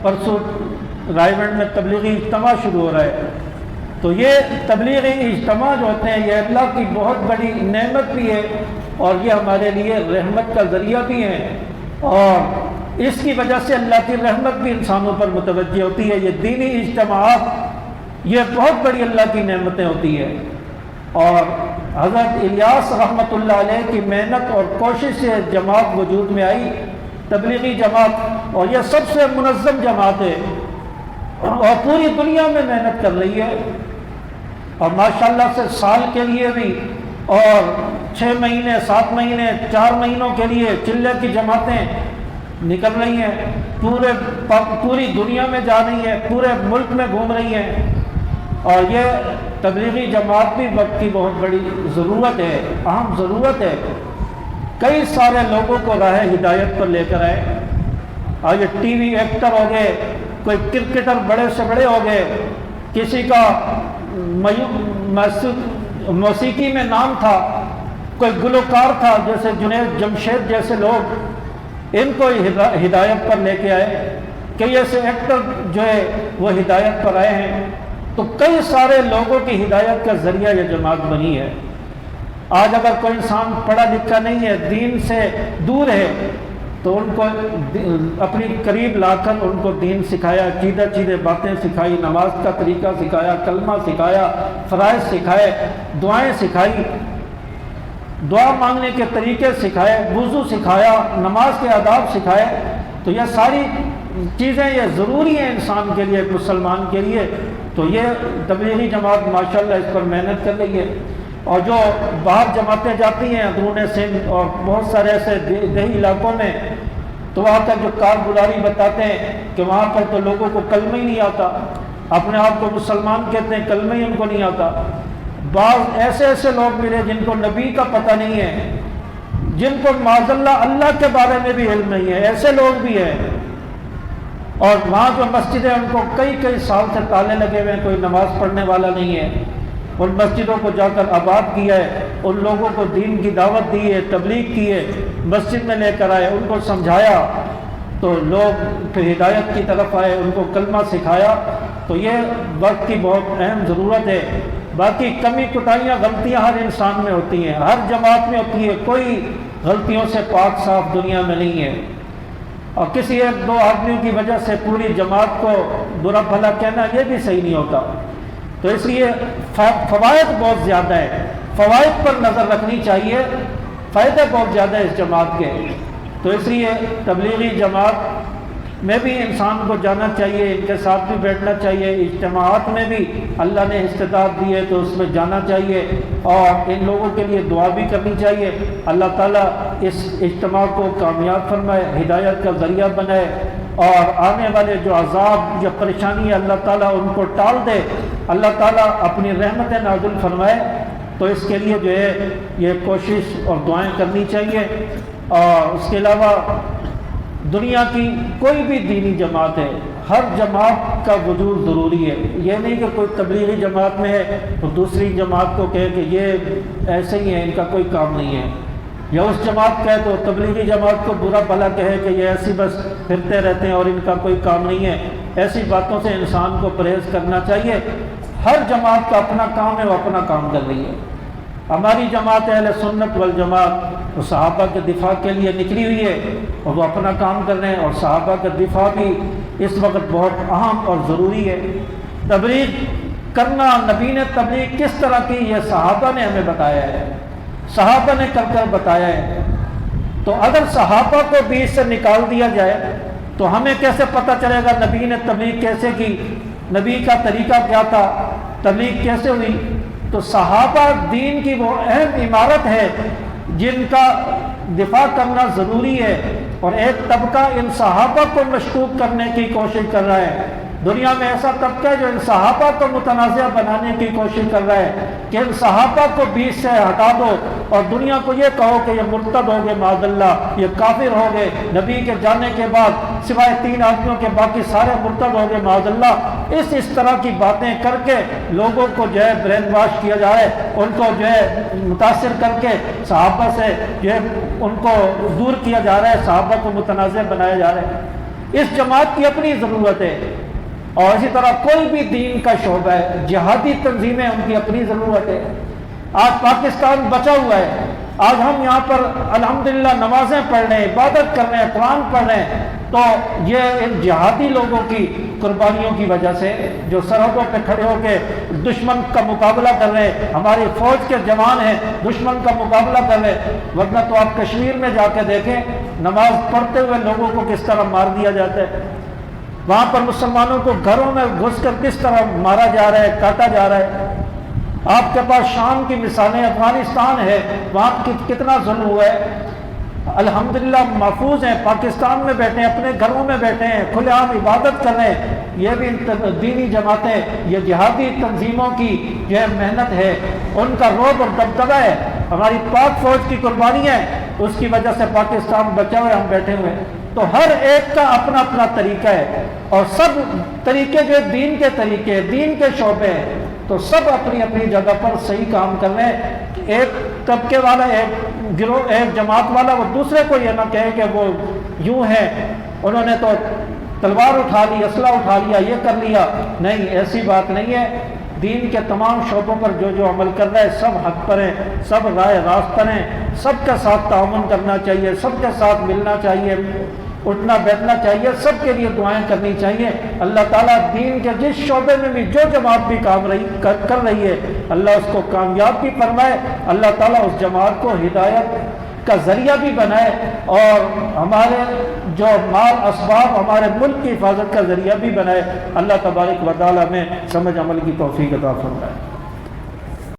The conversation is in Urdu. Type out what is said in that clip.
پرسوں رائے گنج میں تبلیغی اجتماع شروع ہو رہا ہے. تو یہ تبلیغی اجتماع جو ہوتے ہیں یہ اللہ کی بہت بڑی نعمت بھی ہے اور یہ ہمارے لیے رحمت کا ذریعہ بھی ہے، اور اس کی وجہ سے اللہ کی رحمت بھی انسانوں پر متوجہ ہوتی ہے. یہ دینی اجتماعات یہ بہت بڑی اللہ کی نعمتیں ہوتی ہیں. اور حضرت الیاس رحمۃ اللہ علیہ کی محنت اور کوشش سے جماعت وجود میں آئی، تبلیغی جماعت، اور یہ سب سے منظم جماعت ہے اور پوری دنیا میں محنت کر رہی ہے. اور ماشاءاللہ سے سال کے لیے بھی اور 6 مہینے 7 مہینے 4 مہینوں کے لیے چلے کی جماعتیں نکل رہی ہیں، پوری دنیا میں جا رہی ہیں، پورے ملک میں گھوم رہی ہیں. اور یہ تبلیغی جماعت بھی وقت کی بہت بڑی ضرورت ہے، اہم ضرورت ہے. کئی سارے لوگوں کو راہ ہدایت پر لے کر آئے. آج ٹی وی ایکٹر ہو گئے، کوئی کرکٹر بڑے سے بڑے ہو گئے، کسی کا موسیقی میں نام تھا، کوئی گلوکار تھا جیسے جنید جمشید جیسے لوگ، ان کو ہدایت پر لے کے آئے. کئی ایسے ایکٹر جو ہے وہ ہدایت پر آئے ہیں. تو کئی سارے لوگوں کی ہدایت کا ذریعہ یہ جماعت بنی ہے. آج اگر کوئی انسان پڑھا لکھا نہیں ہے، دین سے دور ہے، تو ان کو اپنی قریب لا کر ان کو دین سکھایا، چیزیں باتیں سکھائی، نماز کا طریقہ سکھایا، کلمہ سکھایا، فرائض سکھائے، دعائیں سکھائی، دعا مانگنے کے طریقے سکھائے، وضو سکھایا، نماز کے آداب سکھائے. تو یہ ساری چیزیں یہ ضروری ہیں انسان کے لیے، مسلمان کے لیے. تو یہ تبلیغی جماعت ماشاءاللہ اس پر محنت کر رہی ہے. اور جو باہر جماعتیں جاتی ہیں اندرون سندھ اور بہت سارے ایسے دیہی علاقوں میں، تو وہاں کا جو کارگزاری بتاتے ہیں کہ وہاں پر تو لوگوں کو کلمہ ہی نہیں آتا، اپنے آپ کو مسلمان کہتے ہیں، کلمہ ہی ان کو نہیں آتا. بعض ایسے لوگ ملے جن کو نبی کا پتہ نہیں ہے، جن کو معاذ اللہ کے بارے میں بھی علم نہیں ہے، ایسے لوگ بھی ہیں. اور وہاں جو مسجدیں ان کو کئی سال سے تالے لگے ہوئے ہیں، کوئی نماز پڑھنے والا نہیں ہے. ان مسجدوں کو جا کر آباد کیا ہے، ان لوگوں کو دین کی دعوت دی ہے، تبلیغ کی ہے، مسجد میں لے کر آئے، ان کو سمجھایا، تو لوگ پھر ہدایت کی طرف آئے، ان کو کلمہ سکھایا. تو یہ وقت کی بہت اہم ضرورت ہے. باقی کمی کوتاہیاں غلطیاں ہر انسان میں ہوتی ہیں، ہر جماعت میں ہوتی ہے، کوئی غلطیوں سے پاک صاف دنیا میں نہیں ہے. اور کسی 1-2 آدمیوں کی وجہ سے پوری جماعت کو برا بھلا کہنا یہ بھی صحیح نہیں ہوتا. تو اس لیے فوائد بہت زیادہ ہے، فوائد پر نظر رکھنی چاہیے، فائدے بہت زیادہ ہے اس جماعت کے. تو اس لیے تبلیغی جماعت میں بھی انسان کو جانا چاہیے، ان کے ساتھ بھی بیٹھنا چاہیے، اجتماعات میں بھی اللہ نے استطاعت دی ہے تو اس میں جانا چاہیے، اور ان لوگوں کے لیے دعا بھی کرنی چاہیے. اللہ تعالیٰ اس اجتماع کو کامیاب فرمائے، ہدایت کا ذریعہ بنائے، اور آنے والے جو عذاب یا پریشانی ہے اللہ تعالیٰ ان کو ٹال دے، اللہ تعالیٰ اپنی رحمت نازل فرمائے. تو اس کے لیے جو ہے یہ کوشش اور دعائیں کرنی چاہیے. اور اس کے علاوہ دنیا کی کوئی بھی دینی جماعت ہے، ہر جماعت کا وجود ضروری ہے. یہ نہیں کہ کوئی تبلیغی جماعت میں ہے تو دوسری جماعت کو کہے کہ یہ ایسے ہی ہیں، ان کا کوئی کام نہیں ہے، یا اس جماعت کہے تو تبلیغی جماعت کو برا بھلا کہے کہ یہ ایسی بس پھرتے رہتے ہیں اور ان کا کوئی کام نہیں ہے. ایسی باتوں سے انسان کو پرہیز کرنا چاہیے. ہر جماعت کا اپنا کام ہے، وہ اپنا کام کر رہی ہے. ہماری جماعت اہل سنت والجماعت وہ صحابہ کے دفاع کے لیے نکلی ہوئی ہے اور وہ اپنا کام کر رہے ہیں، اور صحابہ کا دفاع بھی اس وقت بہت اہم اور ضروری ہے. تبلیغ کرنا، نبی نے تبلیغ کس طرح کی یہ صحابہ نے ہمیں بتایا ہے، صحابہ نے کر بتایا ہے. تو اگر صحابہ کو بیچ سے نکال دیا جائے تو ہمیں کیسے پتہ چلے گا نبی نے تبلیغ کیسے کی، نبی کا طریقہ کیا تھا، تبلیغ کیسے ہوئی. تو صحابہ دین کی وہ اہم عمارت ہے جن کا دفاع کرنا ضروری ہے. اور ایک طبقہ ان صحابہ کو مشکوک کرنے کی کوشش کر رہا ہے. دنیا میں ایسا طبقہ ہے جو ان صحابہ کو متنازع بنانے کی کوشش کر رہا ہے کہ ان صحابہ کو بیچ سے ہٹا دو اور دنیا کو یہ کہو کہ یہ مرتد ہو گئے، معاذ اللہ، یہ کافر ہو گئے، نبی کے جانے کے بعد سوائے 3 آدمیوں کے باقی سارے مرتد ہو گئے، معاذ اللہ. اس طرح کی باتیں کر کے لوگوں کو جو ہے برین واش کیا جائے، ان کو جو ہے متاثر کر کے صحابہ سے جو ہے ان کو دور کیا جا رہا ہے، صحابہ کو متنازع بنایا جا رہا ہے. اس جماعت کی اپنی ضرورت ہے، اور اسی طرح کوئی بھی دین کا شعبہ ہے، جہادی تنظیمیں ان کی اپنی ضرورت ہے۔ آج پاکستان بچا ہوا ہے، آج ہم یہاں پر الحمدللہ نمازیں پڑھ رہے ہیں، عبادت کر رہے ہیں، قرآن پڑھ رہے ہیں، تو یہ ان جہادی لوگوں کی قربانیوں کی وجہ سے، جو سرحدوں پہ کھڑے ہو کے دشمن کا مقابلہ کر رہے ہیں، ہماری فوج کے جوان ہیں دشمن کا مقابلہ کر رہے ہیں، ورنہ تو آپ کشمیر میں جا کے دیکھیں نماز پڑھتے ہوئے لوگوں کو کس طرح مار دیا جاتا ہے، وہاں پر مسلمانوں کو گھروں میں گھس کر کس طرح مارا جا رہا ہے، کاٹا جا رہا ہے۔ آپ کے پاس شام کی مثالیں، افغانستان ہے، وہاں کتنا ظلم ہوا ہے، الحمدللہ محفوظ ہیں، پاکستان میں بیٹھے ہیں، اپنے گھروں میں بیٹھے ہیں، کھلے عام عبادت کر رہے ہیں۔ یہ بھی دینی جماعتیں، یہ جہادی تنظیموں کی جو ہے محنت ہے، ان کا رعب اور دبدبہ ہے، ہماری پاک فوج کی قربانی ہے، اس کی وجہ سے پاکستان بچا ہوا ہے، ہم بیٹھے ہوئے ہیں۔ تو ہر ایک کا اپنا اپنا طریقہ ہے، اور سب طریقے جو دین کے طریقے، دین کے شعبے ہیں، تو سب اپنی اپنی جگہ پر صحیح کام کر رہے ہیں۔ ایک طبقے والا، ایک گروہ، ایک جماعت والا وہ دوسرے کو یہ نہ کہے کہ وہ یوں ہے، انہوں نے تو تلوار اٹھا لی، اسلحہ اٹھا لیا، یہ کر لیا، نہیں، ایسی بات نہیں ہے۔ دین کے تمام شعبوں پر جو جو عمل کر رہا ہے سب حق پر ہیں، سب رائے راست پر ہیں، سب کے ساتھ تعاون کرنا چاہیے، سب کے ساتھ ملنا چاہیے، اٹھنا بیٹھنا چاہیے، سب کے لیے دعائیں کرنی چاہیے۔ اللہ تعالیٰ دین کے جس شعبے میں بھی جو جماعت بھی کام کر رہی ہے، اللہ اس کو کامیاب بھی فرمائے، اللہ تعالیٰ اس جماعت کو ہدایت کا ذریعہ بھی بنائے، اور ہمارے جو مال اسباب، ہمارے ملک کی حفاظت کا ذریعہ بھی بنائے۔ اللہ تبارک و تعالیٰ میں سمجھ عمل کی توفیق عطا فرمائے۔